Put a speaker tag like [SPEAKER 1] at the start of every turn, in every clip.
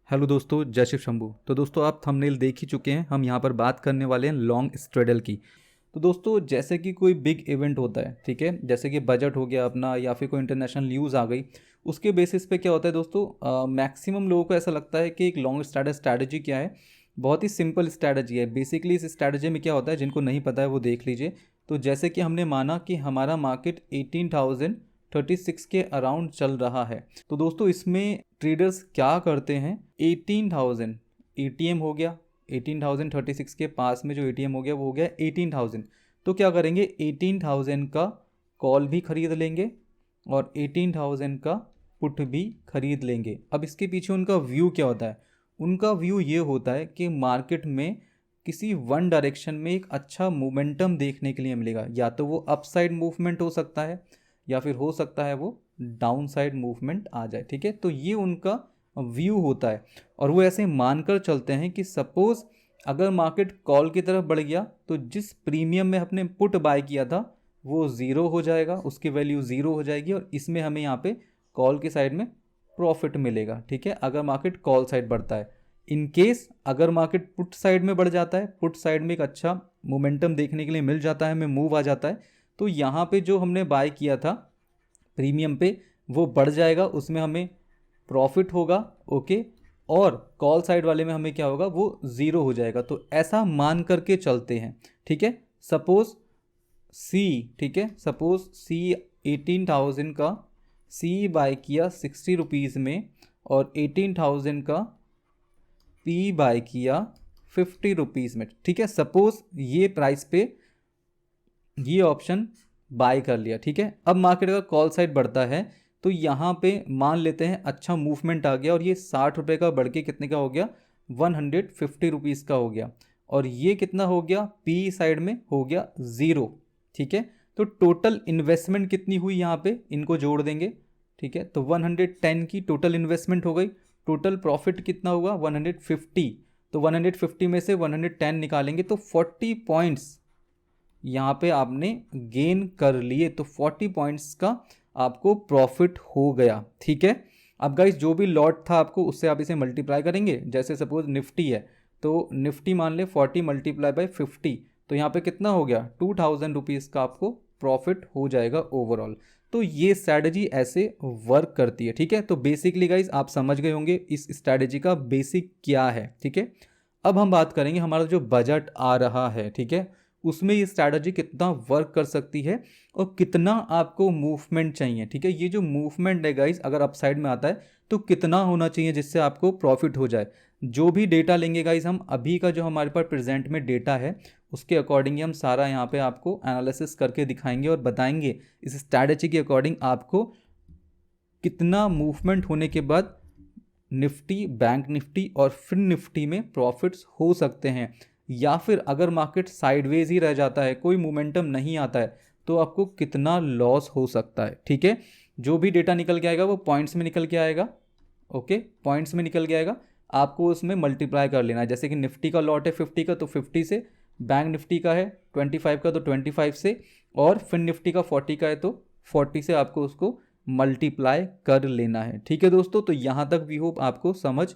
[SPEAKER 1] Hello दोस्तों, जय शिव शंभू। तो दोस्तों आप थंबनेल देख ही चुके हैं। हम यहाँ पर बात करने वाले हैं लॉन्ग स्ट्रेडल की। तो दोस्तों जैसे कि कोई बिग इवेंट होता है, ठीक है, जैसे कि बजट हो गया अपना या फिर कोई इंटरनेशनल न्यूज़ आ गई, उसके बेसिस पे क्या होता है दोस्तों, मैक्सिमम लोगों को ऐसा लगता है कि एक लॉन्ग स्ट्रैटेजी क्या है। बहुत ही सिंपल स्ट्रैटेजी है। बेसिकली इस स्ट्रैटेजी में क्या होता है, जिनको नहीं पता है वो देख लीजिए। तो जैसे कि हमने माना कि हमारा मार्केट 18,036 के अराउंड चल रहा है। तो दोस्तों इसमें ट्रेडर्स क्या करते हैं, 18,000 एटीएम हो गया, 18,036 के पास में जो एटीएम हो गया वो हो गया 18,000। तो क्या करेंगे, 18,000 का कॉल भी खरीद लेंगे और 18,000 का पुट भी खरीद लेंगे। अब इसके पीछे उनका व्यू क्या होता है, उनका व्यू ये होता है कि मार्केट में किसी वन डायरेक्शन में एक अच्छा मोमेंटम देखने के लिए मिलेगा। या तो वो अपसाइड मूवमेंट हो सकता है या फिर हो सकता है वो डाउन साइड मूवमेंट आ जाए। ठीक है, तो ये उनका व्यू होता है और वो ऐसे मानकर चलते हैं कि सपोज अगर मार्केट कॉल की तरफ बढ़ गया तो जिस प्रीमियम में अपने पुट बाय किया था वो ज़ीरो हो जाएगा, उसकी वैल्यू ज़ीरो हो जाएगी और इसमें हमें यहाँ पे कॉल की साइड में प्रॉफिट मिलेगा। ठीक है, अगर मार्केट कॉल साइड बढ़ता है। इन केस अगर मार्केट पुट साइड में बढ़ जाता है, पुट साइड में एक अच्छा मोमेंटम देखने के लिए मिल जाता है, हमें मूव आ जाता है, तो यहाँ पे जो हमने बाय किया था प्रीमियम पे वो बढ़ जाएगा, उसमें हमें प्रॉफिट होगा। ओके, और कॉल साइड वाले में हमें क्या होगा, वो ज़ीरो हो जाएगा। तो ऐसा मान करके चलते हैं। ठीक है, सपोज सी, ठीक है, सपोज सी 18,000 का सी बाय किया 60 रुपीज़ में और 18,000 का पी बाय किया 50 रुपीज़ में। ठीक है, सपोज ये प्राइस पे ये ऑप्शन बाय कर लिया। ठीक है, अब मार्केट अगर कॉल साइड बढ़ता है तो यहाँ पे मान लेते हैं अच्छा मूवमेंट आ गया और ये 60 रुपये का बढ़ के कितने का हो गया, 150 रुपीज़ का हो गया और ये कितना हो गया, पी साइड में हो गया ज़ीरो। ठीक है, तो टोटल इन्वेस्टमेंट कितनी हुई यहाँ पे, इनको जोड़ देंगे। ठीक है, तो 110 की टोटल इन्वेस्टमेंट हो गई। टोटल प्रॉफिट कितना हुआ, 150। तो 150 में से 110 निकालेंगे तो 40 पॉइंट्स यहाँ पे आपने गेन कर लिए। तो 40 पॉइंट्स का आपको प्रॉफिट हो गया। ठीक है, अब गाइस जो भी लॉट था आपको उससे आप इसे मल्टीप्लाई करेंगे। जैसे सपोज निफ्टी है तो निफ्टी मान ले 40 मल्टीप्लाई बाय 50, तो यहाँ पे कितना हो गया, 2,000 रुपीज़ का आपको प्रॉफिट हो जाएगा ओवरऑल। तो ये स्ट्रैटेजी ऐसे वर्क करती है। ठीक है, तो बेसिकली गाइज आप समझ गए होंगे इस स्ट्रैटेजी का बेसिक क्या है। ठीक है, अब हम बात करेंगे हमारा जो बजट आ रहा है, ठीक है, उसमें ये स्ट्रैटेजी कितना वर्क कर सकती है और कितना आपको मूवमेंट चाहिए। ठीक है, ये जो मूवमेंट है गाइज अगर अपसाइड में आता है तो कितना होना चाहिए जिससे आपको प्रॉफिट हो जाए। जो भी डेटा लेंगे गाइज हम अभी का जो हमारे पास प्रेजेंट में डेटा है उसके अकॉर्डिंग ही हम सारा यहाँ पे आपको एनालिसिस करके दिखाएंगे और बताएंगे इस स्ट्रैटेजी के अकॉर्डिंग आपको कितना मूवमेंट होने के बाद निफ्टी, बैंक निफ्टी और फिर निफ्टी में प्रॉफिट्स हो सकते हैं। या फिर अगर मार्केट साइडवेज ही रह जाता है, कोई मोमेंटम नहीं आता है, तो आपको कितना लॉस हो सकता है। ठीक है, जो भी डेटा निकल के आएगा वो पॉइंट्स में निकल के आएगा। ओके, पॉइंट्स में निकल के आएगा, आपको उसमें मल्टीप्लाई कर लेना है। जैसे कि निफ्टी का लॉट है 50 का तो 50 से, बैंक निफ्टी का है 25 का तो 25 से, और फिर निफ्टी का 40 का है तो 40 से आपको उसको मल्टीप्लाई कर लेना है। ठीक है दोस्तों, तो यहाँ तक वी होप आपको समझ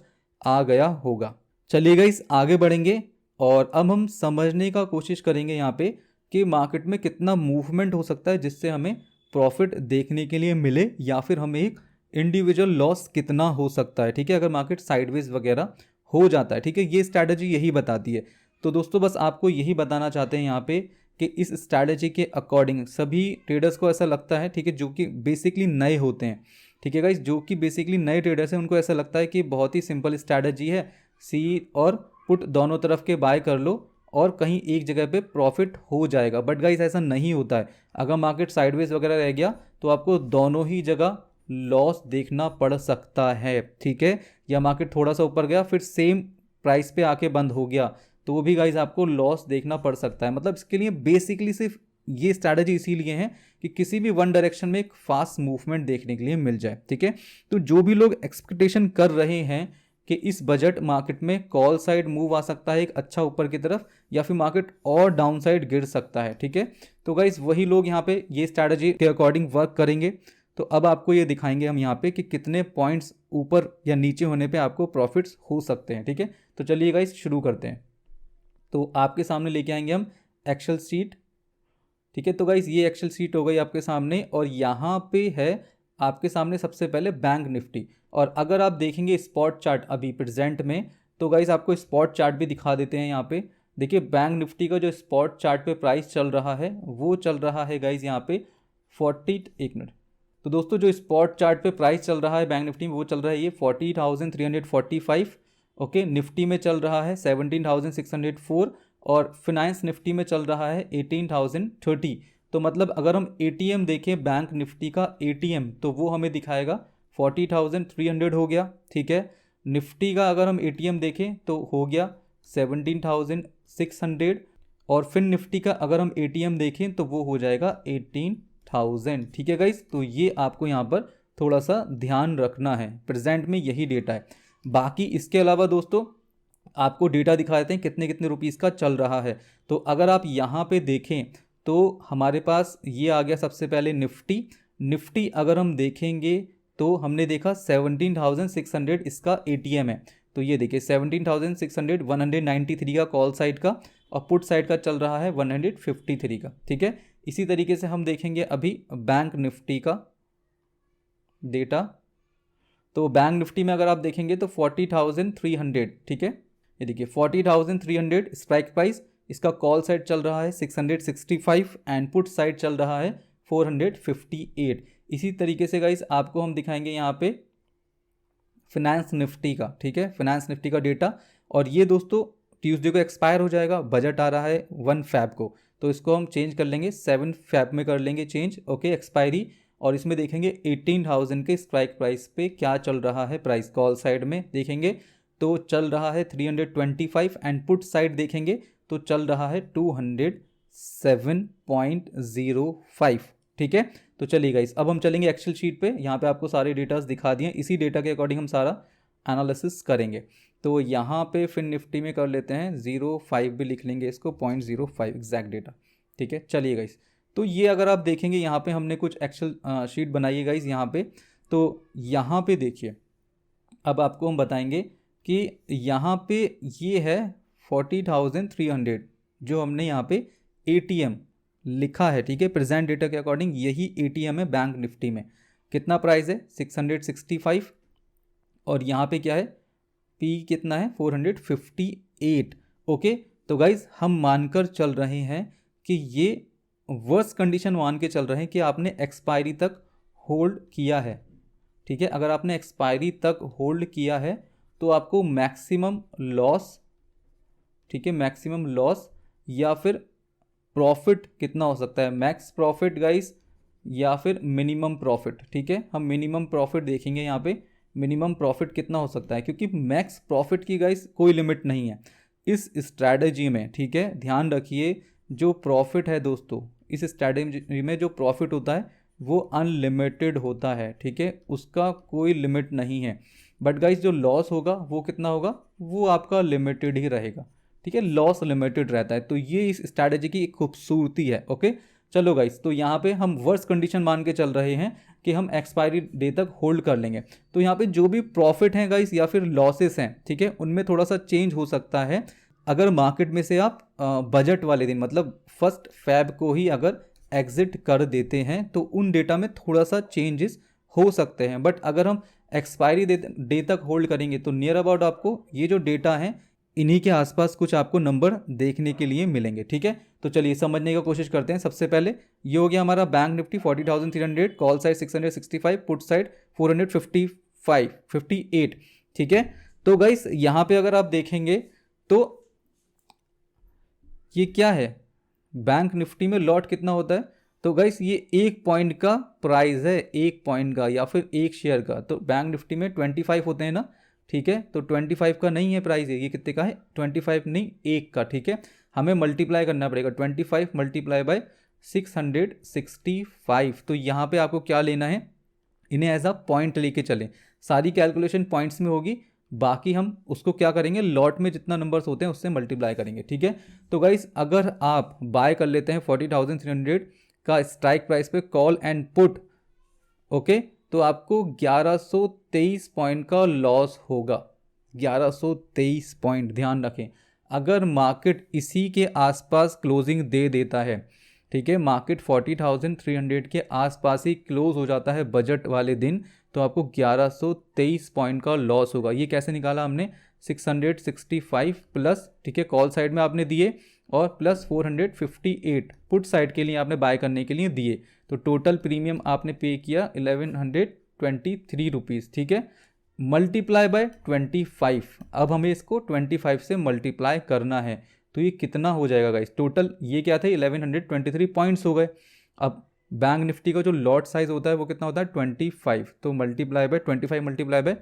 [SPEAKER 1] आ गया होगा। चलिए गाइस आगे बढ़ेंगे और अब हम समझने का कोशिश करेंगे यहाँ पे कि मार्केट में कितना मूवमेंट हो सकता है जिससे हमें प्रॉफिट देखने के लिए मिले या फिर हमें एक इंडिविजुअल लॉस कितना हो सकता है। ठीक है, अगर मार्केट साइडवेज वगैरह हो जाता है। ठीक है, ये स्ट्रैटेजी यही बताती है। तो दोस्तों बस आपको यही बताना चाहते हैं यहाँ पे कि इस स्ट्रैटेजी के अकॉर्डिंग सभी ट्रेडर्स को ऐसा लगता है, ठीक है, जो कि बेसिकली नए होते हैं। ठीक है गाइस, जो कि बेसिकली नए ट्रेडर्स हैं उनको ऐसा लगता है कि बहुत ही सिंपल स्ट्रैटेजी है, सी और पुट दोनों तरफ के बाय कर लो और कहीं एक जगह पे प्रॉफिट हो जाएगा। बट गाइस ऐसा नहीं होता है। अगर मार्केट साइडवेज वगैरह रह गया तो आपको दोनों ही जगह लॉस देखना पड़ सकता है। ठीक है, या मार्केट थोड़ा सा ऊपर गया फिर सेम प्राइस पे आके बंद हो गया तो वो भी गाइज आपको लॉस देखना पड़ सकता है। मतलब इसके लिए बेसिकली सिर्फ ये स्ट्रैटेजी इसीलिए है कि किसी भी वन डायरेक्शन में एक फास्ट मूवमेंट देखने के लिए मिल जाए। ठीक है, तो जो भी लोग एक्सपेक्टेशन कर रहे हैं कि इस बजट मार्केट में कॉल साइड मूव आ सकता है एक अच्छा ऊपर की तरफ या फिर मार्केट और डाउन साइड गिर सकता है। ठीक है, तो गाइज वही लोग यहाँ पे ये स्ट्रैटेजी के अकॉर्डिंग वर्क करेंगे। तो अब आपको ये दिखाएंगे हम यहाँ पे कि कितने पॉइंट्स ऊपर या नीचे होने पे आपको प्रॉफिट्स हो सकते हैं, ठीक है। तो चलिए गाइस शुरू करते हैं। तो आपके सामने लेके आएंगे हम एक्सेल शीट, ठीक है। तो गाइस ये एक्सेल शीट हो गई आपके सामने, और यहाँ पे है आपके सामने सबसे पहले बैंक निफ्टी। और अगर आप देखेंगे स्पॉट चार्ट अभी प्रेजेंट में, तो गाइस आपको स्पॉट चार्ट भी दिखा देते हैं यहाँ पे। देखिए बैंक निफ्टी का जो स्पॉट चार्ट पे प्राइस चल रहा है वो चल रहा है गाइस यहाँ पे एक मिनट। तो दोस्तों जो स्पॉट चार्ट पे प्राइस चल रहा है बैंक निफ्टी में वो चल रहा है ये 40,345। ओके, निफ्टी में चल रहा है 17,604 और फिनांस निफ्टी में चल रहा है 18,030। तो मतलब अगर हम एटीएम देखें बैंक निफ्टी का एटीएम, तो वो हमें दिखाएगा 40,300 हो गया, ठीक है। निफ्टी का अगर हम एटीएम देखें तो हो गया 17,600, और फिर निफ्टी का अगर हम एटीएम देखें तो वो हो जाएगा 18,000, ठीक है गाइस। तो ये आपको यहाँ पर थोड़ा सा ध्यान रखना है, प्रेजेंट में यही डेटा है। बाकी इसके अलावा दोस्तों आपको डेटा दिखा देते हैं कितने कितने रुपीज़ का चल रहा है। तो अगर आप यहाँ पे देखें तो हमारे पास ये आ गया सबसे पहले निफ्टी अगर हम देखेंगे तो हमने देखा 17,600 इसका एटीएम है। तो ये देखिए 17,600 193 का कॉल साइड का, और पुट साइड का चल रहा है 153 का, ठीक है। इसी तरीके से हम देखेंगे अभी बैंक निफ्टी का डेटा। तो बैंक निफ्टी में अगर आप देखेंगे तो 40,300, ठीक है। ये देखिए 40,300 स्ट्राइक प्राइस, इसका कॉल साइड चल रहा है 665 एंड पुट साइड चल रहा है 458। इसी तरीके से गाइस आपको हम दिखाएंगे यहाँ पे फिनेंस निफ्टी का, ठीक है, फिनेंस निफ्टी का डेटा। और ये दोस्तों ट्यूसडे को एक्सपायर हो जाएगा, बजट आ रहा है 1 फैब को, तो इसको हम चेंज कर लेंगे 7 फैब में कर लेंगे चेंज, ओके, एक्सपायरी। और इसमें देखेंगे 18,000 के स्ट्राइक प्राइस पे क्या चल रहा है प्राइस, कॉल साइड में देखेंगे तो चल रहा है 325 एंड पुट साइड देखेंगे तो चल रहा है 207.05, ठीक है। तो चलिए गाइस अब हम चलेंगे एक्सेल शीट पे, यहाँ पे आपको सारे डेटास दिखा दिए, इसी डेटा के अकॉर्डिंग हम सारा एनालिसिस करेंगे। तो यहाँ पे फिर निफ्टी में कर लेते हैं 05 भी लिख लेंगे इसको, 0.05 एग्जैक्ट डेटा, ठीक है। चलिए गाइस तो ये अगर आप देखेंगे यहाँ पे हमने कुछ एक्सेल शीट बनाई है गाइस यहाँ पे। तो यहाँ पे देखिए अब आपको हम बताएंगे कि यहाँ पे ये है 40,300 जो हमने यहाँ पे एटीएम लिखा है, ठीक है। प्रेजेंट डेटा के अकॉर्डिंग यही एटीएम है बैंक निफ्टी में। कितना प्राइस है 665, और यहाँ पे क्या है पी कितना है 458, ओके। तो गाइज हम मानकर चल रहे हैं कि ये वर्स्ट कंडीशन मान के चल रहे हैं कि आपने एक्सपायरी तक होल्ड किया है, ठीक है। अगर आपने एक्सपायरी तक होल्ड किया है तो आपको मैक्सिमम लॉस, ठीक है, मैक्सिमम लॉस या फिर प्रॉफिट कितना हो सकता है, मैक्स प्रॉफिट गाइस या फिर मिनिमम प्रॉफिट, ठीक है। हम मिनिमम प्रॉफिट देखेंगे यहाँ पे, मिनिमम प्रॉफिट कितना हो सकता है, क्योंकि मैक्स प्रॉफिट की गाइस कोई लिमिट नहीं है इस स्ट्रैटेजी में, ठीक है। ध्यान रखिए जो प्रॉफिट है दोस्तों इस स्ट्रैटेजी में जो प्रॉफिट होता है वो अनलिमिटेड होता है, ठीक है, उसका कोई लिमिट नहीं है। बट गाइस जो लॉस होगा वो कितना होगा, वो आपका लिमिटेड ही रहेगा, ठीक है, लॉस लिमिटेड रहता है। तो ये इस स्ट्रैटेजी की एक खूबसूरती है, ओके। चलो गाइस तो यहाँ पे हम वर्स्ट कंडीशन मान के चल रहे हैं कि हम एक्सपायरी डे तक होल्ड कर लेंगे। तो यहाँ पे जो भी प्रॉफिट हैं गाइस या फिर लॉसेस हैं, ठीक है, उनमें थोड़ा सा चेंज हो सकता है अगर मार्केट में से आप बजट वाले दिन मतलब 1 फैब को ही अगर एग्जिट कर देते हैं तो उन डेटा में थोड़ा सा चेंजेस हो सकते हैं। बट अगर हम एक्सपायरी डे तक होल्ड करेंगे तो नियर अबाउट आपको ये जो डेटा हैं इन्हीं के आसपास कुछ आपको नंबर देखने के लिए मिलेंगे, ठीक है। तो चलिए समझने की कोशिश करते हैं। सबसे पहले ये हो गया हमारा bank Nifty 40,300, call side 665, put side 458, ठीक है। तो गाइस यहाँ पे अगर आप देखेंगे तो ये क्या है, बैंक निफ्टी में लॉट कितना होता है, तो गाइस ये 1 पॉइंट का प्राइस है, 1 पॉइंट का या फिर 1 शेयर का। तो बैंक निफ्टी में 25 होते हैं ना, ठीक है। तो 25 का नहीं है प्राइस, ये कितने का है 25 नहीं 1 का, ठीक है। हमें मल्टीप्लाई करना पड़ेगा 25 मल्टीप्लाई बाय 665। तो यहाँ पे आपको क्या लेना है, इन्हें एज अ पॉइंट लेके चलें, सारी कैलकुलेशन पॉइंट्स में होगी, बाकी हम उसको क्या करेंगे लॉट में जितना नंबर्स होते हैं उससे मल्टीप्लाई करेंगे, ठीक है। तो गाइस अगर आप बाय कर लेते हैं 40,300 का स्ट्राइक प्राइस पे कॉल एंड पुट ओके, तो आपको 1123 पॉइंट का लॉस होगा। 1123 पॉइंट, ध्यान रखें। अगर मार्केट इसी के आसपास क्लोजिंग दे देता है, ठीक है, मार्केट 40,300 के आसपास ही क्लोज हो जाता है बजट वाले दिन, तो आपको 1123 पॉइंट का लॉस होगा। ये कैसे निकाला हमने, 665 प्लस, ठीक है, कॉल साइड में आपने दिए, और प्लस 458 पुट साइड के लिए आपने बाय करने के लिए दिए, तो टोटल प्रीमियम आपने पे किया 1123 रुपीज़, ठीक है, मल्टीप्लाई बाय 25। अब हमें इसको 25 से मल्टीप्लाई करना है, तो ये कितना हो जाएगा गाइस, टोटल ये क्या थे 1123 पॉइंट्स हो गए। अब बैंक निफ्टी का जो लॉट साइज होता है वो कितना होता है 25, तो मल्टीप्लाई बाय 25 मल्टीप्लाई बाय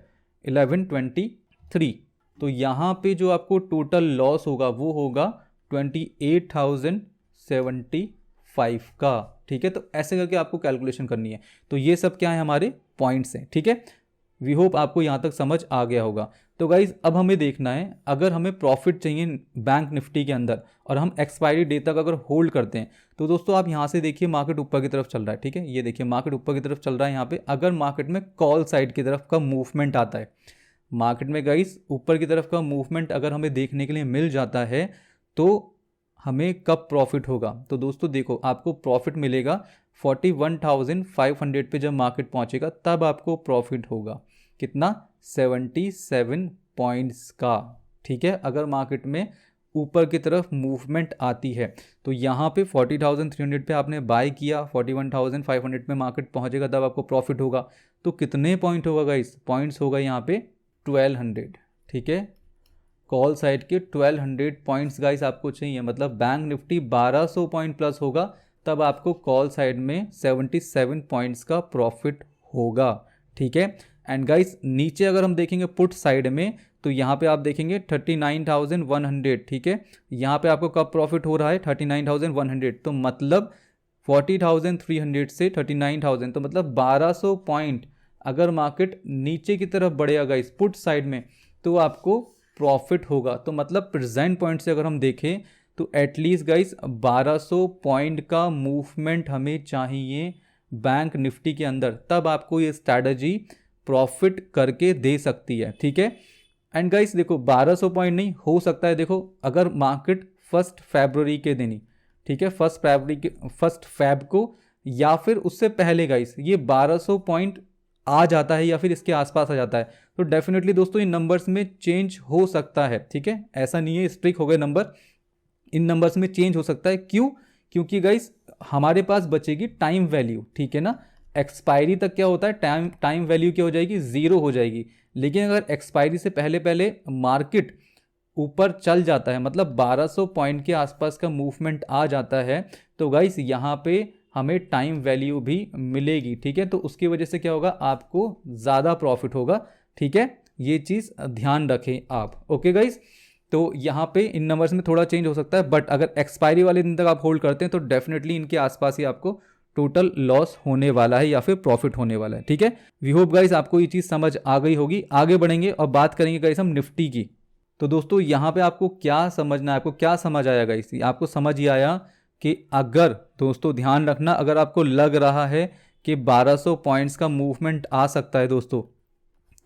[SPEAKER 1] 1123, तो यहाँ पे जो आपको टोटल लॉस होगा वो होगा 28,075 का, ठीक है। तो ऐसे करके आपको कैलकुलेशन करनी है। तो ये सब क्या है, हमारे पॉइंट्स हैं, ठीक है। वी होप आपको यहाँ तक समझ आ गया होगा। तो गाइज अब हमें देखना है, अगर हमें प्रॉफिट चाहिए बैंक निफ्टी के अंदर और हम एक्सपायरी डे तक अगर होल्ड करते हैं, तो दोस्तों आप यहाँ से देखिए मार्केट ऊपर की तरफ चल रहा है, ठीक है, ये देखिए मार्केट ऊपर की तरफ चल रहा है। यहाँ पे अगर मार्केट में कॉल साइड की तरफ का मूवमेंट आता है, मार्केट में गाइज ऊपर की तरफ का मूवमेंट अगर हमें देखने के लिए मिल जाता है, तो हमें कब प्रॉफिट होगा, तो दोस्तों देखो आपको प्रॉफिट मिलेगा 41,500 पे, जब मार्केट पहुंचेगा तब आपको प्रॉफिट होगा कितना, 77 पॉइंट्स का, ठीक है। अगर मार्केट में ऊपर की तरफ मूवमेंट आती है, तो यहाँ पे 40,300 पे आपने बाय किया, 41,500 पे मार्केट पहुंचेगा तब आपको प्रॉफिट होगा। तो कितने पॉइंट होगा गाइस, पॉइंट्स होगा यहाँ पे 1200, ठीक है, कॉल साइड के 1200 पॉइंट्स गाइस आपको चाहिए, मतलब बैंक निफ्टी 1200 पॉइंट प्लस होगा तब आपको कॉल साइड में 77 पॉइंट्स का प्रॉफिट होगा, ठीक है। एंड गाइस नीचे अगर हम देखेंगे पुट साइड में, तो यहाँ पे आप देखेंगे 39,100, ठीक है, यहाँ पे आपको कब प्रॉफिट हो रहा है 39,100, तो मतलब 40,300 से 39,000, तो मतलब 1200 पॉइंट अगर मार्केट नीचे की तरफ बढ़ेगा गाइस पुट साइड में, तो आपको प्रॉफिट होगा। तो मतलब प्रेजेंट पॉइंट से अगर हम देखें तो एटलीस्ट गाइस 1200 पॉइंट का मूवमेंट हमें चाहिए बैंक निफ्टी के अंदर, तब आपको ये स्ट्रैटेजी प्रॉफिट करके दे सकती है, ठीक है। एंड गाइस देखो 1200 पॉइंट नहीं हो सकता है, देखो अगर मार्केट 1 फरवरी के दिन ही, ठीक है, 1 फैब को या फिर उससे पहले गाइस ये 1200 पॉइंट आ जाता है या फिर इसके आसपास आ जाता है, तो डेफिनेटली दोस्तों इन नंबर्स में चेंज हो सकता है, ठीक है, ऐसा नहीं है स्ट्रिक्ट हो गए नंबर, इन नंबर्स में चेंज हो सकता है। क्यों, क्योंकि गाइस हमारे पास बचेगी टाइम वैल्यू, ठीक है ना, एक्सपायरी तक क्या होता है टाइम वैल्यू क्या हो जाएगी, 0 हो जाएगी। लेकिन अगर एक्सपायरी से पहले पहले मार्केट ऊपर चल जाता है, मतलब 1200 पॉइंट के आसपास का मूवमेंट आ जाता है, तो गाइस यहाँ पे हमें टाइम वैल्यू भी मिलेगी, ठीक है, तो उसकी वजह से क्या होगा, आपको ज़्यादा प्रॉफिट होगा, ठीक है, ये चीज़ ध्यान रखें आप। ओके गाइस, तो यहाँ पे इन नंबर्स में थोड़ा चेंज हो सकता है, बट अगर एक्सपायरी वाले दिन तक आप होल्ड करते हैं तो डेफिनेटली इनके आसपास ही आपको टोटल लॉस होने वाला है या फिर प्रॉफिट होने वाला है, ठीक है। वी होप गाइस आपको ये चीज़ समझ आ गई होगी। आगे बढ़ेंगे और बात करेंगे गाइस हम निफ्टी की। तो दोस्तों यहाँ पे आपको क्या समझना है, आपको क्या समझ आया गाइस, आपको समझ ही आया कि अगर दोस्तों ध्यान रखना, अगर आपको लग रहा है कि 1200 पॉइंट्स का मूवमेंट आ सकता है दोस्तों,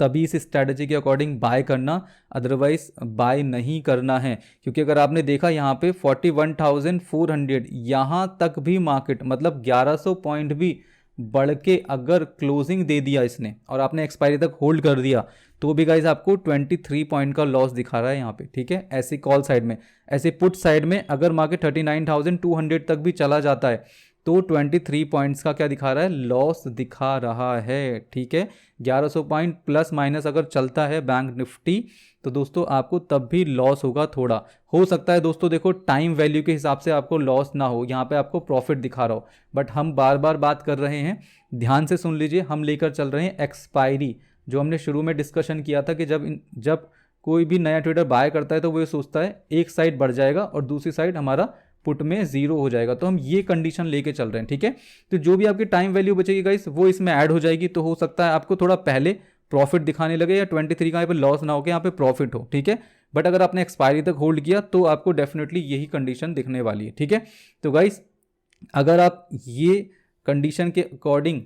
[SPEAKER 1] तभी इस स्ट्रैटेजी के अकॉर्डिंग बाय करना, अदरवाइज बाय नहीं करना है। क्योंकि अगर आपने देखा यहाँ पे 41,400 यहाँ तक भी मार्केट, मतलब 1100 पॉइंट भी बढ़ के अगर क्लोजिंग दे दिया इसने और आपने एक्सपायरी तक होल्ड कर दिया, तो भी गाइज आपको 23 पॉइंट का लॉस दिखा रहा है यहाँ पे, ठीक है। ऐसे कॉल साइड में, ऐसे पुट साइड में अगर मार्केट 39,200 तक भी चला जाता है, तो 23 पॉइंट्स का क्या दिखा रहा है, लॉस दिखा रहा है, ठीक है। 1100 पॉइंट प्लस माइनस अगर चलता है बैंक निफ्टी, तो दोस्तों आपको तब भी लॉस होगा, थोड़ा हो सकता है दोस्तों, देखो टाइम वैल्यू के हिसाब से आपको लॉस ना हो, यहाँ पे आपको प्रॉफिट दिखा रहा हो, बट हम बार बार बात कर रहे हैं, ध्यान से सुन लीजिए, हम लेकर चल रहे हैं एक्सपायरी, जो हमने शुरू में डिस्कशन किया था कि जब कोई भी नया ट्रेडर बाय करता है तो वो ये सोचता है एक साइड बढ़ जाएगा और दूसरी साइड हमारा पुट में 0 हो जाएगा, तो हम ये कंडीशन लेके चल रहे हैं, ठीक है। तो जो भी आपकी टाइम वैल्यू बचेगी गाइस वो इसमें ऐड हो जाएगी, तो हो सकता है आपको थोड़ा पहले प्रॉफिट दिखाने लगे या 23 का यहाँ पे लॉस ना हो के यहाँ पे प्रॉफिट हो, ठीक है। बट अगर आपने एक्सपायरी तक होल्ड किया तो आपको डेफिनेटली यही कंडीशन दिखने वाली है, ठीक है। तो गाइस अगर आप ये कंडीशन के अकॉर्डिंग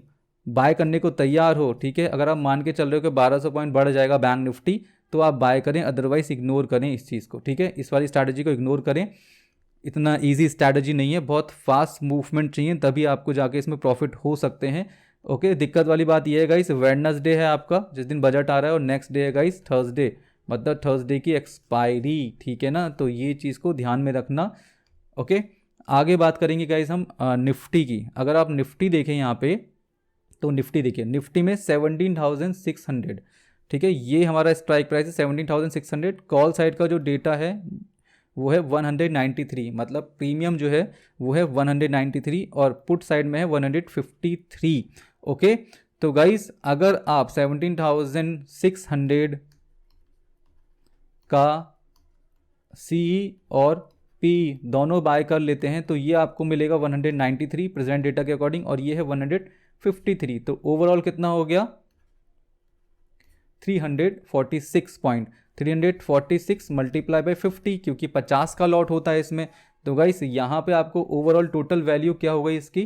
[SPEAKER 1] बाय करने को तैयार हो, ठीक है, अगर आप मान के चल रहे हो कि 1200 पॉइंट बढ़ जाएगा बैंक निफ्टी, तो आप बाय करें, अदरवाइज इग्नोर करें इस चीज़ को, ठीक है, इस वाली स्ट्रैटेजी को इग्नोर करें। इतना इजी स्ट्रैटेजी नहीं है, बहुत फास्ट मूवमेंट चाहिए, तभी आपको जाके इसमें प्रॉफिट हो सकते हैं। ओके, दिक्कत वाली बात यह है गाइस, वेडनेसडे है आपका जिस दिन बजट आ रहा है, और नेक्स्ट डे है गाइस थर्सडे, मतलब थर्सडे की एक्सपायरी, ठीक है ना, तो ये चीज़ को ध्यान में रखना। ओके, आगे बात करेंगे गाइस हम निफ्टी की। अगर आप निफ्टी देखें यहाँ पे, तो निफ्टी देखिए, निफ्टी में 17,600, ठीक है, ये हमारा स्ट्राइक प्राइस है 17,600। कॉल साइड का जो डेटा है वो है 193, मतलब प्रीमियम जो है वो है 193, और पुट साइड में है 153। ओके, तो गाइस अगर आप 17,600 का सी और पी दोनों बाय कर लेते हैं तो ये आपको मिलेगा 193 प्रेजेंट डेटा के अकॉर्डिंग, और ये है 153, तो ओवरऑल कितना हो गया 346 पॉइंट। 346 मल्टीप्लाई बाय 50, क्योंकि 50 का लॉट होता है इसमें, तो गाइस यहाँ पे आपको ओवरऑल टोटल वैल्यू क्या हो गई इसकी,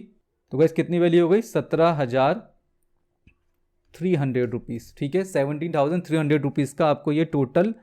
[SPEAKER 1] तो गाइस कितनी वैल्यू हो गई 17,300 रुपीज़, ठीक है, 17,300 रुपीज़ का आपको ये टोटल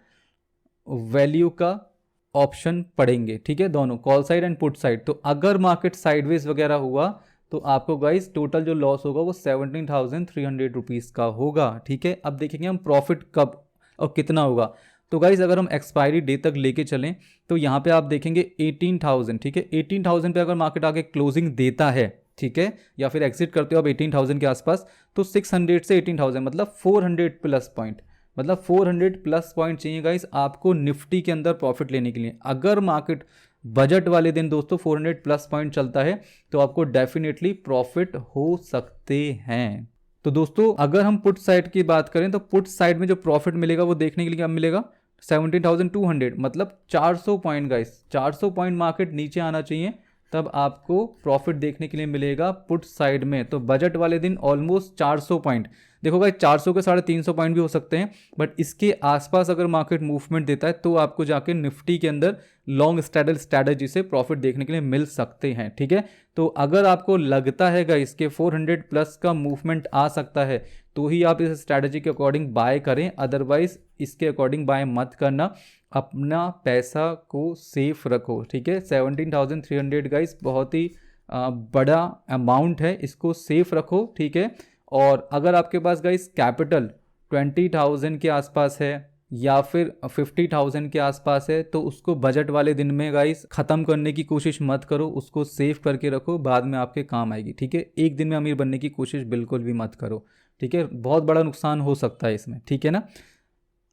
[SPEAKER 1] वैल्यू का ऑप्शन पड़ेंगे, ठीक है, दोनों call side and put side. तो अगर मार्केट साइडवेज वगैरह हुआ तो आपको गाइस टोटल जो लॉस होगा वो 17,300 रुपीज़ का होगा, ठीक है। अब देखेंगे हम प्रॉफिट कब और कितना होगा। तो गाइस अगर हम एक्सपायरी डे तक लेके चलें तो यहाँ पे आप देखेंगे 18,000, ठीक है, 18,000 पे अगर मार्केट आगे क्लोजिंग देता है, ठीक है, या फिर एग्जिट करते हो आप 18,000 के आसपास, तो 600 से 18,000 मतलब 400 प्लस पॉइंट, मतलब 400 प्लस पॉइंट चाहिए गाइस आपको निफ्टी के अंदर प्रॉफिट लेने के लिए। अगर मार्केट बजट वाले दिन दोस्तों 400 प्लस पॉइंट चलता है तो आपको डेफिनेटली प्रॉफिट हो सकते हैं। तो दोस्तों अगर हम पुट साइड की बात करें तो पुट साइड में जो प्रॉफिट मिलेगा वो देखने के लिए क्या मिलेगा 17,200, मतलब 400 पॉइंट गाइस, 400 पॉइंट मार्केट नीचे आना चाहिए तब आपको प्रॉफिट देखने के लिए मिलेगा पुट साइड में। तो बजट वाले दिन ऑलमोस्ट 400 पॉइंट, देखो गाइस 400 के 350 पॉइंट भी हो सकते हैं, बट इसके आसपास अगर मार्केट मूवमेंट देता है तो आपको जाके निफ्टी के अंदर लॉन्ग स्ट्रैडल स्ट्रैटेजी से प्रॉफिट देखने के लिए मिल सकते हैं, ठीक है। तो अगर आपको लगता है गाइस के 400 प्लस का मूवमेंट आ सकता है तो ही आप इस स्ट्रैटेजी के अकॉर्डिंग बाय करें, अदरवाइज इसके अकॉर्डिंग बाय मत करना, अपना पैसा को सेफ रखो, ठीक है। 17,300 गाइस बहुत ही बड़ा अमाउंट है, इसको सेफ रखो, ठीक है। और अगर आपके पास गाइस कैपिटल 20,000 के आसपास है या फिर 50,000 के आसपास है तो उसको बजट वाले दिन में गाइस ख़त्म करने की कोशिश मत करो, उसको सेव करके रखो, बाद में आपके काम आएगी, ठीक है। एक दिन में अमीर बनने की कोशिश बिल्कुल भी मत करो, ठीक है, बहुत बड़ा नुकसान हो सकता है इसमें, ठीक है ना।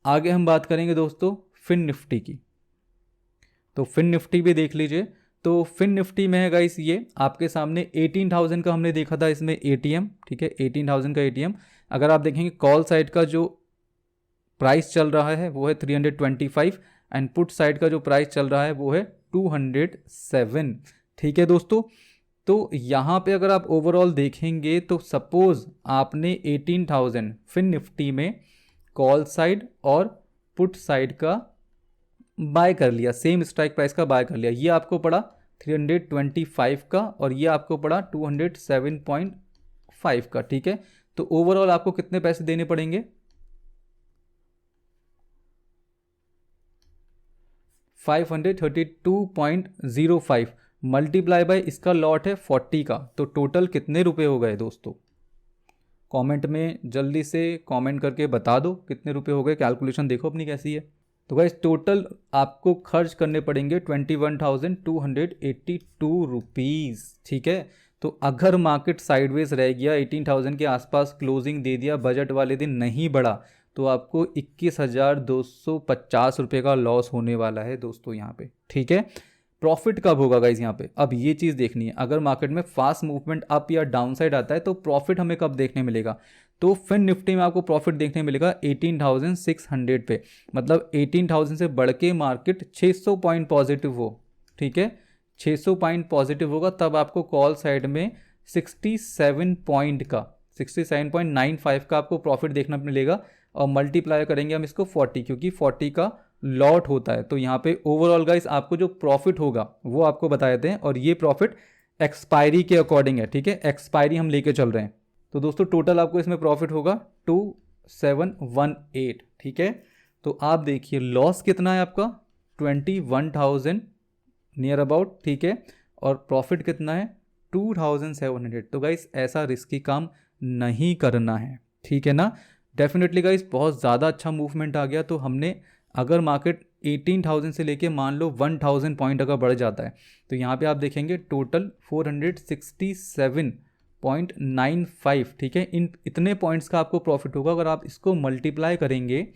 [SPEAKER 1] आगे हम बात करेंगे दोस्तों फिन निफ्टी की, तो फिन निफ्टी भी देख लीजिए। तो फिन निफ्टी में है गाइस ये आपके सामने 18,000 का हमने देखा था इसमें एटीएम, ठीक है, 18,000 का एटीएम। अगर आप देखेंगे कॉल साइड का जो प्राइस चल रहा है वो है 325 एंड पुट साइड का जो प्राइस चल रहा है वो है 207, ठीक है दोस्तों। तो यहाँ पे अगर आप ओवरऑल देखेंगे तो सपोज आपने 18,000 फिन निफ्टी में कॉल साइड और पुट साइड का बाय कर लिया, सेम स्ट्राइक प्राइस का बाय कर लिया, ये आपको पड़ा 325 का और ये आपको पड़ा 207.5 का, ठीक है। तो ओवरऑल आपको कितने पैसे देने पड़ेंगे 532.05 मल्टीप्लाई बाय इसका लॉट है 40 का, तो टोटल कितने रुपए हो गए दोस्तों, कमेंट में जल्दी से कमेंट करके बता दो कितने रुपए हो गए, कैलकुलेशन देखो अपनी कैसी है। तो गाइस टोटल आपको खर्च करने पड़ेंगे 21,282 रुपीज़, ठीक है। तो अगर मार्केट साइडवेज रह गया 18,000 के आसपास क्लोजिंग दे दिया, बजट वाले दिन नहीं बढ़ा, तो आपको 21,250 रुपये का लॉस होने वाला है दोस्तों यहाँ पे, ठीक है। प्रॉफिट कब होगा गाइज यहाँ पे, अब ये चीज़ देखनी है, अगर मार्केट में फास्ट मूवमेंट अप या डाउन साइड आता है तो प्रॉफिट हमें कब देखने मिलेगा। तो फिन निफ्टी में आपको प्रॉफिट देखने मिलेगा 18,600 पे, मतलब 18,000 से बढ़ के मार्केट 600 पॉइंट पॉजिटिव हो, ठीक है, 600 पॉइंट पॉजिटिव होगा तब आपको कॉल साइड में 67 पॉइंट का 67.95 का आपको प्रॉफिट देखना मिलेगा, और मल्टीप्लाई करेंगे हम इसको 40, क्योंकि 40 का लॉट होता है। तो यहाँ पे ओवरऑल गाइस आपको जो प्रॉफिट होगा वो आपको बता देते हैं, और ये प्रॉफिट एक्सपायरी के अकॉर्डिंग है, ठीक है, एक्सपायरी हम लेके चल रहे हैं। तो दोस्तों टोटल आपको इसमें प्रॉफिट होगा 2718, ठीक है। तो आप देखिए लॉस कितना है आपका 21,000 नियर अबाउट, ठीक है, और प्रॉफिट कितना है 2700। तो गाइस ऐसा रिस्की काम नहीं करना है, ठीक है ना। डेफिनेटली गाइस बहुत ज़्यादा अच्छा मूवमेंट आ गया, तो हमने अगर मार्केट 18,000 से लेके मान लो 1,000 पॉइंट अगर बढ़ जाता है तो यहाँ पे आप देखेंगे टोटल 467.95, ठीक है। इन इतने पॉइंट्स का आपको प्रॉफिट होगा। अगर आप इसको मल्टीप्लाई करेंगे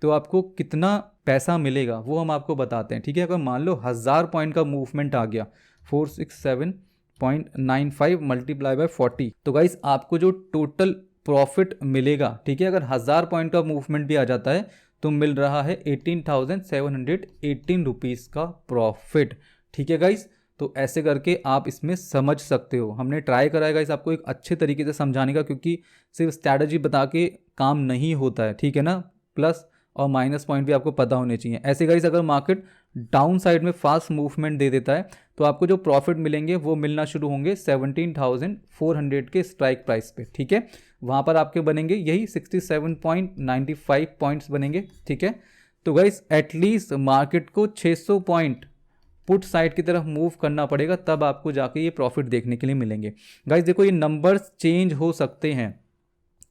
[SPEAKER 1] तो आपको कितना पैसा मिलेगा वो हम आपको बताते हैं, ठीक है। अगर मान लो 1000 पॉइंट का मूवमेंट आ गया 467.95 मल्टीप्लाई बाय 40, तो गाइस आपको जो टोटल प्रॉफिट मिलेगा, ठीक है, अगर 1000 पॉइंट का मूवमेंट भी आ जाता है तो मिल रहा है 18,718 रुपीज़ का प्रॉफिट, ठीक है गाइस। तो ऐसे करके आप इसमें समझ सकते हो। हमने ट्राई करा है गाइस आपको एक अच्छे तरीके से समझाने का, क्योंकि सिर्फ स्ट्रैटेजी बता के काम नहीं होता है, ठीक है ना। प्लस और माइनस पॉइंट भी आपको पता होने चाहिए। ऐसे गाइस अगर मार्केट डाउन साइड में फास्ट मूवमेंट दे देता है तो आपको जो प्रॉफिट मिलेंगे वो मिलना शुरू होंगे 17,400 के स्ट्राइक प्राइस पे, ठीक है। वहाँ पर आपके बनेंगे यही 67.95 पॉइंट्स बनेंगे, ठीक है। तो गाइस एटलीस्ट मार्केट को 600 पॉइंट पुट साइड की तरफ मूव करना पड़ेगा, तब आपको जाके ये प्रॉफिट देखने के लिए मिलेंगे। गाइस देखो ये नंबर्स चेंज हो सकते हैं,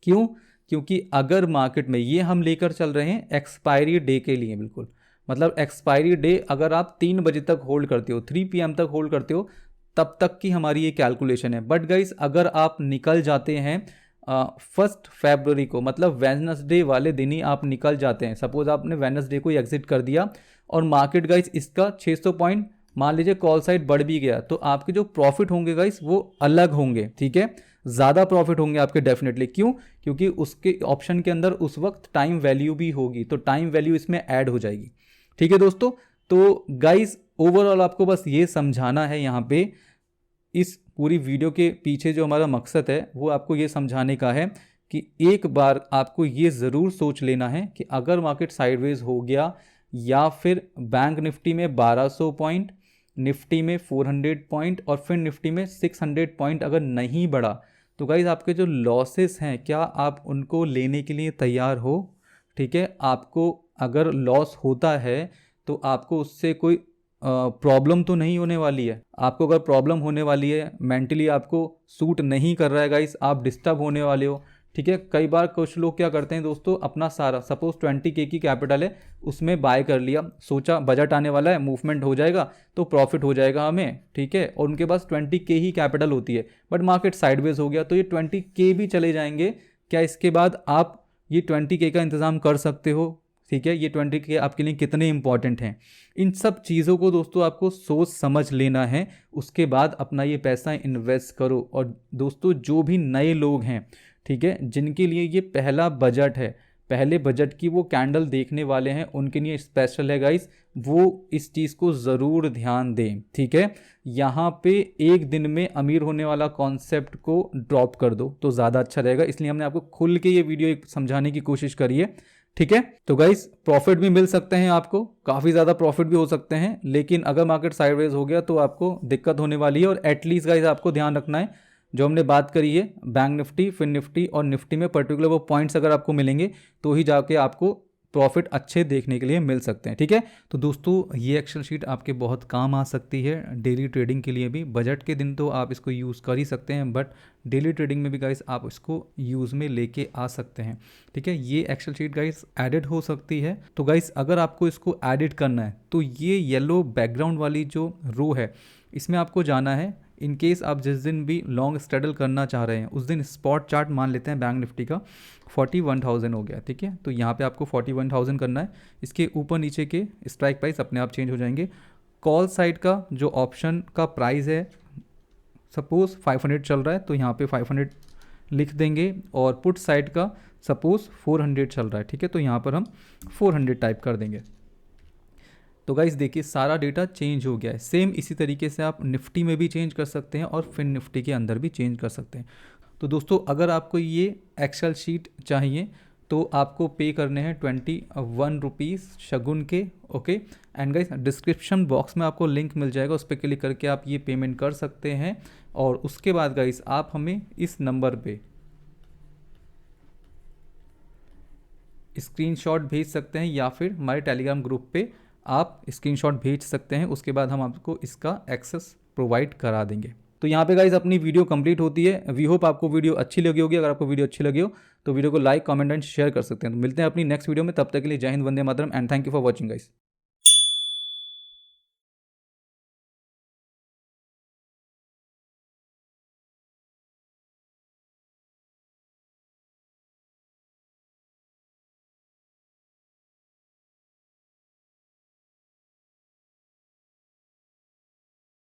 [SPEAKER 1] क्यों? क्योंकि अगर मार्केट में ये हम लेकर चल रहे हैं एक्सपायरी डे के लिए, बिल्कुल मतलब एक्सपायरी डे अगर आप 3 बजे तक होल्ड करते हो, 3 PM तक होल्ड करते हो, तब तक की हमारी ये कैलकुलेशन है। बट गाइस अगर आप निकल जाते हैं 1 फरवरी को, मतलब वेडनेसडे वाले दिन ही आप निकल जाते हैं, सपोज आपने वेडनेसडे को एग्जिट कर दिया और मार्केट गाइस इसका 600 पॉइंट मान लीजिए कॉल साइड बढ़ भी गया, तो आपके जो प्रॉफिट होंगे गाइस वो अलग होंगे, ठीक है, ज़्यादा प्रॉफिट होंगे आपके डेफिनेटली। क्यों? क्योंकि उसके ऑप्शन के अंदर उस वक्त टाइम वैल्यू भी होगी, तो टाइम वैल्यू इसमें ऐड हो जाएगी, ठीक है दोस्तों। तो गाइस ओवरऑल आपको बस ये समझाना है यहाँ पे, इस पूरी वीडियो के पीछे जो हमारा मकसद है वो आपको ये समझाने का है कि एक बार आपको ये ज़रूर सोच लेना है कि अगर मार्केट साइडवेज हो गया या फिर बैंक निफ्टी में 1200 पॉइंट, निफ्टी में 400 पॉइंट और फिर निफ्टी में 600 पॉइंट अगर नहीं बढ़ा, तो गाइज आपके जो लॉसेस हैं क्या आप उनको लेने के लिए तैयार हो? ठीक है, आपको अगर लॉस होता है तो आपको उससे कोई प्रॉब्लम तो नहीं होने वाली है। आपको अगर प्रॉब्लम होने वाली है, मेंटली आपको सूट नहीं कर रहा है गाइस, आप डिस्टर्ब होने वाले हो, ठीक है। कई बार कुछ लोग क्या करते हैं दोस्तों, अपना सारा सपोज 20K की कैपिटल है उसमें बाय कर लिया, सोचा बजट आने वाला है, मूवमेंट हो जाएगा तो प्रॉफिट हो जाएगा हमें, ठीक है, और उनके पास 20K ही कैपिटल होती है, बट मार्केट साइडवेज हो गया तो ये 20K भी चले जाएंगे। क्या इसके बाद आप ये 20K का इंतज़ाम कर सकते हो? ठीक है, ये 20K आपके लिए कितने इंपॉर्टेंट हैं, इन सब चीज़ों को दोस्तों आपको सोच समझ लेना है, उसके बाद अपना ये पैसा इन्वेस्ट करो। और दोस्तों जो भी नए लोग हैं, ठीक है, जिनके लिए ये पहला बजट है, पहले बजट की वो कैंडल देखने वाले हैं, उनके लिए स्पेशल है गाइस, वो इस चीज़ को ज़रूर ध्यान दें, ठीक है। यहाँ पे एक दिन में अमीर होने वाला कॉन्सेप्ट को ड्रॉप कर दो तो ज़्यादा अच्छा रहेगा, इसलिए हमने आपको खुल के ये वीडियो समझाने की कोशिश करी है, ठीक है। तो गाइस प्रॉफिट भी मिल सकते हैं, आपको काफ़ी ज़्यादा प्रॉफिट भी हो सकते हैं, लेकिन अगर मार्केट साइडवेज हो गया तो आपको दिक्कत होने वाली है। और एटलीस्ट गाइस आपको ध्यान रखना है, जो हमने बात करी है बैंक निफ्टी, फिन निफ्टी और निफ्टी में पर्टिकुलर वो पॉइंट्स अगर आपको मिलेंगे तो ही जाके आपको प्रॉफिट अच्छे देखने के लिए मिल सकते हैं, ठीक है। तो दोस्तों ये एक्सेल शीट आपके बहुत काम आ सकती है डेली ट्रेडिंग के लिए भी। बजट के दिन तो आप इसको यूज़ कर ही सकते हैं, बट डेली ट्रेडिंग में भी गाइस आप इसको यूज़ में लेके आ सकते हैं, ठीक है। ये एक्सेल शीट गाइस एडिट हो सकती है। तो गाइस अगर आपको इसको एडिट करना है तो ये येलो बैकग्राउंड वाली जो रो है इसमें आपको जाना है। इन केस आप जिस दिन भी लॉन्ग स्ट्रैडल करना चाह रहे हैं उस दिन स्पॉट चार्ट मान लेते हैं बैंक निफ्टी का 41,000 हो गया, ठीक है, तो यहाँ पे आपको 41,000 करना है। इसके ऊपर नीचे के स्ट्राइक प्राइस अपने आप चेंज हो जाएंगे। कॉल साइड का जो ऑप्शन का प्राइस है सपोज 500 चल रहा है तो यहाँ पे 500 लिख देंगे, और पुट साइड का सपोज 400 चल रहा है, ठीक है, तो यहाँ पर हम 400 टाइप कर देंगे। तो गाइस देखिए सारा डेटा चेंज हो गया है। सेम इसी तरीके से आप निफ्टी में भी चेंज कर सकते हैं और फिर निफ्टी के अंदर भी चेंज कर सकते हैं। तो दोस्तों अगर आपको ये एक्सेल शीट चाहिए तो आपको पे करने हैं 21 रुपीज़ शगुन के, okay. And guys description box में आपको लिंक मिल जाएगा, उस पर क्लिक करके आप ये पेमेंट कर सकते हैं। और उसके बाद गाइस आप हमें इस नंबर पे स्क्रीनशॉट भेज सकते हैं या फिर हमारे टेलीग्राम ग्रुप पे आप स्क्रीनशॉट भेज सकते हैं, उसके बाद हम आपको इसका एक्सेस प्रोवाइड करा देंगे। तो यहाँ पे गाइज अपनी वीडियो कंप्लीट होती है। वी होप आपको वीडियो अच्छी लगी होगी। अगर आपको वीडियो अच्छी लगी हो तो वीडियो को लाइक, कमेंट एंड शेयर कर सकते हैं। तो मिलते हैं अपनी नेक्स्ट वीडियो में, तब तक के लिए जय हिंद, वंदे मातरम and thank you for watching guys.